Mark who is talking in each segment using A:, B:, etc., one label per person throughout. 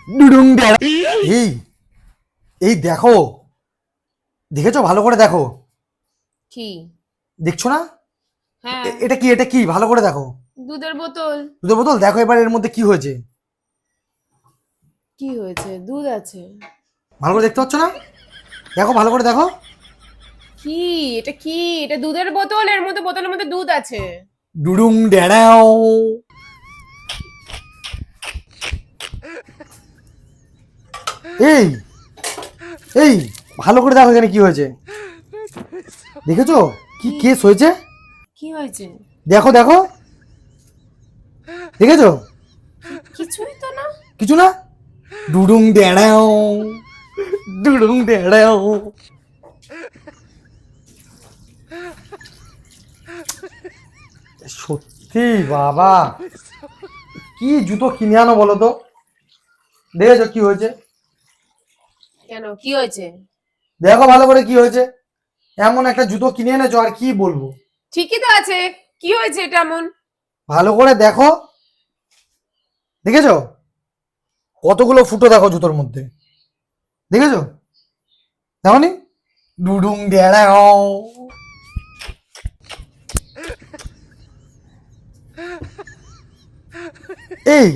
A: ডুডুং ড্যাড়া। এই এই দেখো, দেখেছো? ভালো করে দেখো।
B: কি?
A: দেখছো না?
B: হ্যাঁ,
A: এটা কি? এটা কি? ভালো করে দেখো।
B: দুধের বোতল।
A: দুধের বোতল? দেখো এবার এর মধ্যে কি হয়েছে।
B: কি হয়েছে? দুধ আছে।
A: ভালো করে দেখতে পাচ্ছ না? দেখো, ভালো করে দেখো।
B: কি? এটা কি? এটা দুধের বোতল, এর মধ্যে বোতলের মধ্যে দুধ আছে।
A: ডুডুং ড্যাড়াও। এই এই ভালো করে দেখো এখানে কি হয়েছে। দেখেছো কি কেস হয়েছে?
B: কি হয়েছে?
A: দেখো দেখো, দেখেছো?
B: কিছুই তো না।
A: কিছু না। ডুডুং ড্যাড়াও, ডুডুং ড্যাড়াও। সত্যি বাবা, কি জুতো কিনে আনো বলো তো? দেখেছো কি হয়েছে?
B: কেন, কি হয়েছে?
A: দেখো ভালো করে কি হয়েছে। এমন একটা জুতো কিনে এনেছো, আর কি বলবো।
B: ঠিকই তো আছে। কি হয়েছে এটা এমন?
A: ভালো করে দেখো। দেখেছো কতগুলো ফুটো? দেখো জুতোর মধ্যে, দেখেছো? দেখনি? ডুডুং ড্যাড়াও। এই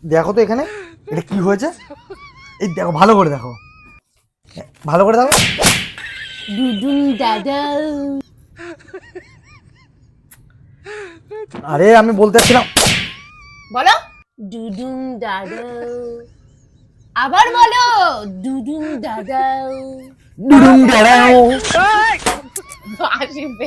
A: দেখো তো এখানে এটা কি হয়েছে। এই দেখো, ভালো করে দেখো, ভালো করে দেখো।
B: দুদুন দাদা।
A: আরে আমি বলতে চাচ্ছিলাম,
B: বলো। দুদুন দাদা। আবার বলো। দুদুন দাদা।
A: ডুডুং ড্যাড়াও।
B: আসবে।